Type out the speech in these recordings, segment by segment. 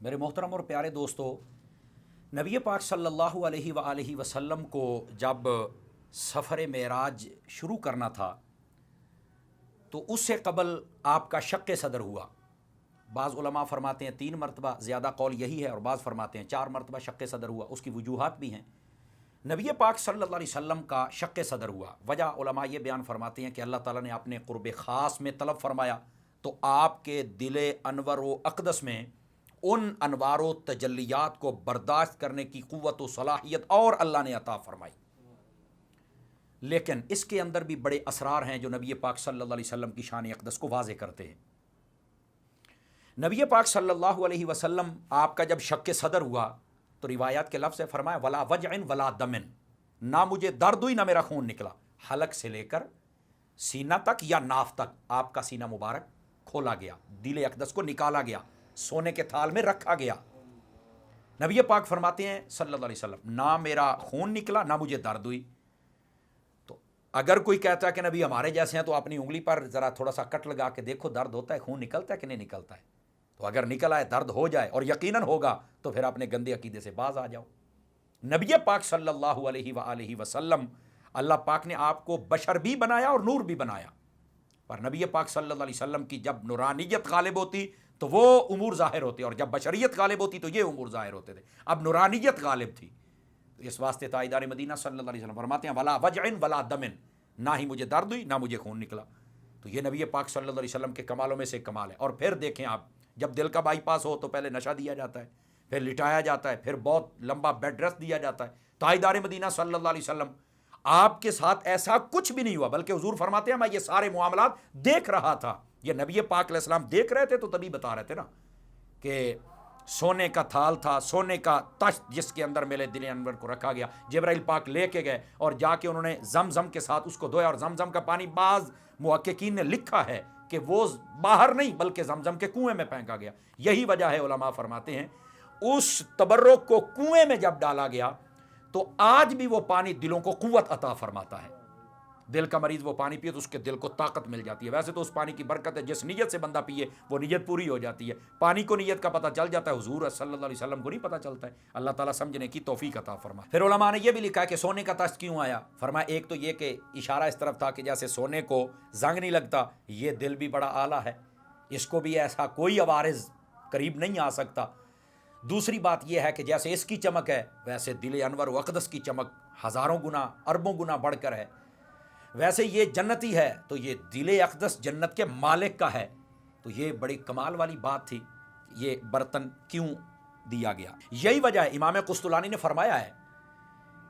मेरे मोहतरम और प्यारे दोस्तों, नबी पाक सल्लल्लाहु अलैहि वसल्लम को जब सफ़र मेराज शुरू करना था तो उससे कबल आपका शक्के सदर हुआ। बाज़ उलमा फरमाते हैं 3 मरतबा, ज़्यादा कौल यही है, और बाज़ फरमाते हैं 4 मरतबा शक्के सदर हुआ। उसकी वजूहात भी हैं। नबी पाक सल्लल्लाहु अलैहि वसल्लम का शक्के सदर हुआ, वजह उलमा ये बयान फरमाते हैं कि अल्लाह ताला ने अपने क़ुर्ब ख़ास में तलब फरमाया तो आपके दिल अनवर व अक़दस में उन अनवार व तजल्लियात को बर्दाश्त करने की क़ुव्वत व सलाहियत और अल्लाह ने अता फरमाई। लेकिन इसके अंदर भी बड़े असरार हैं जो नबी पाक सल्लल्लाहु अलैहि वसल्लम की शान अक़दस को वाज़े करते हैं। नबी पाक सल्लल्लाहु अलैहि वसल्लम आपका जब शक्के सदर हुआ तो रिवायात के लफ्ज़ से फरमाया वला वजअन वला दमन, ना मुझे दर्द हुई ना मेरा खून निकला। हलक से लेकर सीना तक या नाफ तक आपका सीना मुबारक खोला गया, दिल अक़दस को निकाला गया, सोने के थाल में रखा गया। नबी पाक फरमाते हैं सल्लल्लाहु अलैहि वसल्लम, ना मेरा खून निकला ना मुझे दर्द हुई। तो अगर कोई कहता है कि नबी हमारे जैसे हैं तो अपनी उंगली पर ज़रा थोड़ा सा कट लगा के देखो दर्द होता है, खून निकलता है कि नहीं निकलता है। तो अगर निकल आए, दर्द हो जाए और यकीनन होगा, तो फिर अपने गंदे अकीदे से बाज आ जाओ। नबी पाक सल्लल्लाहु अलैहि वसल्लम, अल्लाह पाक ने आपको बशर भी बनाया और नूर भी बनाया। पर नबी पाक सल्लल्लाहु अलैहि वसल्लम की जब नूरानियत गालिब होती तो वो उमूर ज़ाहिर होते, और जब बशरियत गालिब होती तो ये उमूर ज़ाहिर होते थे। अब नूरानियत गालिब थी, तो इस वास्ते ताइदार मदीना सल्लल्लाहु अलैहि वसल्लम फरमाते हैं वला वजअन वला दमन, ना ही मुझे दर्द हुई ना मुझे खून निकला। तो ये नबी पाक सल्लल्लाहु अलैहि वसल्लम के कमालों में से कमाल है। और फिर देखें आप, जब दिल का बाईपास हो तो पहले नशा दिया जाता है, फिर लिटाया जाता है, फिर बहुत लंबा बेड रेस्ट दिया जाता है। ताइदार मदीना सल्लल्लाहु अलैहि वसल्लम, आपके साथ ऐसा कुछ भी नहीं हुआ, बल्कि हुजूर फरमाते हैं मैं ये सारे मामलात देख रहा था। ये नबी पाक अलैहिस्सलाम देख रहे थे तो तभी बता रहे थे ना कि सोने का थाल था, सोने का तश्त जिसके अंदर मेरे दिल अनवर को रखा गया। जिब्राइल पाक लेके गए और जाके उन्होंने जमजम के साथ उसको धोया, और जमजम का पानी बाज मुहक्किकीन ने लिखा है कि वो बाहर नहीं बल्कि जमजम के कुएं में फेंका गया। यही वजह है, उलमा फरमाते हैं उस तबर्रुक को कुएं में जब डाला गया तो आज भी वो पानी दिलों को कुव्वत अता फरमाता है। दिल का मरीज वो पानी पिए तो उसके दिल को ताकत मिल जाती है। वैसे तो उस पानी की बरकत है, जिस नीयत से बंदा पिए वो नीयत पूरी हो जाती है। पानी को नीयत का पता चल जाता है, हुजूर सल्लल्लाहु अलैहि वसल्लम को नहीं पता चलता है। अल्लाह ताला समझने की तौफीक अता फरमाए। फिर उलमा ने यह भी लिखा है कि सोने का तख्त क्यों आया। फरमाया एक तो ये कि इशारा इस तरफ था कि जैसे सोने को जंग नहीं लगता, ये दिल भी बड़ा आला है, इसको भी ऐसा कोई अवारिज करीब नहीं आ सकता। दूसरी बात यह है कि जैसे इसकी चमक है वैसे दिल अनवर व अक़दस की चमक हज़ारों गुना अरबों गुना बढ़कर है। वैसे ये जन्नती है तो ये दिल अक़दस जन्नत के मालिक का है। तो ये बड़ी कमाल वाली बात थी, ये बर्तन क्यों दिया गया। यही वजह है, इमाम कुस्तुलानी ने फरमाया है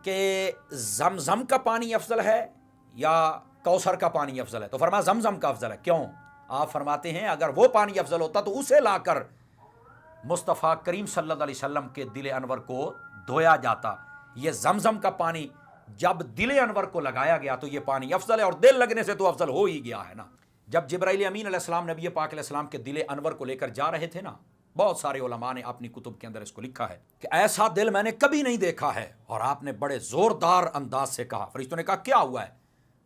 कि जमजम का पानी अफजल है या कौसर का पानी अफजल है। तो फरमाया जमजम का अफजल है। क्यों? आप फरमाते हैं अगर वो पानी अफजल होता तो उसे लाकर मुस्तफ़ा करीम सल्लल्लाहु अलैहि वसल्लम के दिल अनवर को धोया जाता। ये जमजम का पानी जब दिल अनवर को लगाया गया तो ये पानी अफजल है, और दिल लगने से तो अफजल हो ही गया है ना। जब जिब्राइल अमीन अलैहिस्सलाम नबी पाक अलैहिस्सलाम के दिल अनवर को लेकर जा रहे थे ना, बहुत सारे उलमा ने अपनी कुतुब के अंदर इसको लिखा है कि ऐसा दिल मैंने कभी नहीं देखा है। और आपने बड़े जोरदार अंदाज से कहा, फरिश्तों ने कहा क्या हुआ है।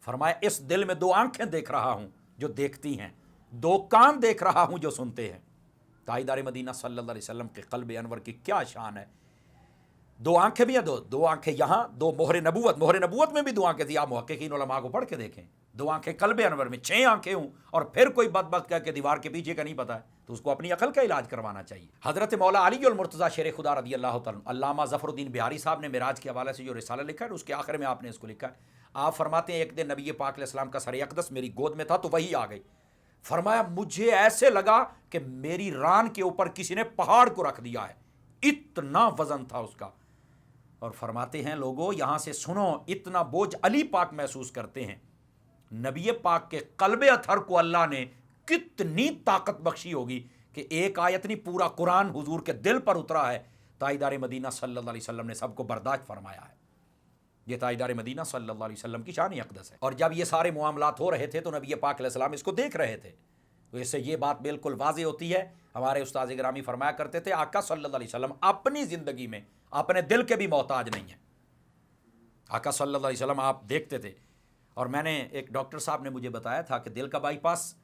फरमाया इस दिल में 2 आंखें देख रहा हूं जो देखती हैं, 2 कान देख रहा हूं जो सुनते हैं। ताइदार मदीना सल्लल्लाहु अलैहि वसल्लम के क़ल्ब अनवर की क्या शान है। 2 आंखें भी हैं, 2 आंखें यहाँ, 2 मोहर नबूवत में भी 2 आंखें थी। आप मुहक्किकीन उलमा को पढ़ के देखें, 2 आंखें क़ल्ब अनवर में, 6 आंखें हूँ और फिर कोई बदबख्त कह के दीवार के पीछे का नहीं पता है तो उसको अपनी अकल का इलाज करवाना चाहिए। हज़रत मौला अली अल मुर्तज़ा शेर खुदा रज़ी अल्लाह तआला, अल्लामा ज़फ़रुद्दीन बिहारी साहब ने मेराज के हवाले से जो रिसाला लिखा है उसके आखिर में आपने इसको लिखा है। आप फरमाते हैं एक दिन नबी पाक अलैहिस्सलाम का सर अक़दस मेरी गोद में था तो वही आ गई। फरमाया मुझे ऐसे लगा कि मेरी रान के ऊपर किसी ने पहाड़ को रख दिया है, इतना वजन था उसका। और फरमाते हैं लोगों यहाँ से सुनो, इतना बोझ अली पाक महसूस करते हैं। नबी पाक के क़ल्ब अथर को अल्लाह ने कितनी ताकत बख्शी होगी कि एक आयत नहीं पूरा कुरान हुजूर के दिल पर उतरा है। ताइदार मदीना सल्लल्लाहु अलैहि वसल्लम ने सबको बर्दाश्त फरमाया है। ये ताइदार मदीना सल्लल्लाहु अलैहि वसल्लम की शान अक़दस है। और जब ये सारे मामलात हो रहे थे तो नबी पाक अलैहिस्सलाम इसको देख रहे थे। तो इससे ये बात बिल्कुल वाज़े होती है। हमारे उस्ताद गिरामी फरमाया करते थे आका सल्लल्लाहु अलैहि वसल्लम अपनी ज़िंदगी में अपने दिल के भी मोहताज नहीं है। आका सल्लल्लाहु अलैहि वसल्लम आप देखते थे। और मैंने एक डॉक्टर साहब ने मुझे बताया था कि दिल का बाईपास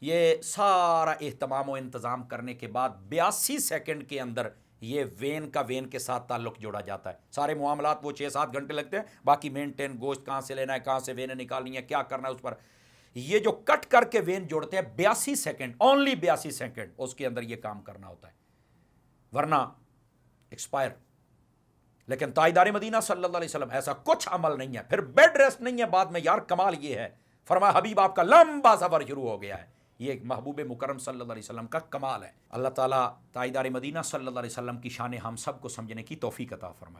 یہ سارا اہتمام و انتظام کرنے کے بعد 82 سیکنڈ کے اندر یہ وین کا وین کے ساتھ تعلق جوڑا جاتا ہے. سارے معاملات وہ 6-7 گھنٹے لگتے ہیں، باقی مینٹین، گوشت کہاں سے لینا ہے، کہاں سے وینیں نکالنی ہے، کیا کرنا ہے اس پر. یہ جو کٹ کر کے وین جوڑتے ہیں 82 سیکنڈ، اونلی 82 سیکنڈ اس کے اندر یہ کام کرنا ہوتا ہے، ورنہ ایکسپائر. لیکن تاجدار مدینہ صلی اللہ علیہ وسلم ایسا کچھ عمل نہیں ہے. پھر بیڈ ریسٹ نہیں ہے بعد میں. یار کمال یہ ہے، فرمایا حبیب آپ کا لمبا سفر شروع ہو گیا ہے. یہ ایک محبوب مکرم صلی اللہ علیہ وسلم کا کمال ہے. اللہ تعالیٰ تاجدار مدینہ صلی اللہ علیہ وسلم کی شان ہم سب کو سمجھنے کی توفیق عطا فرمائے.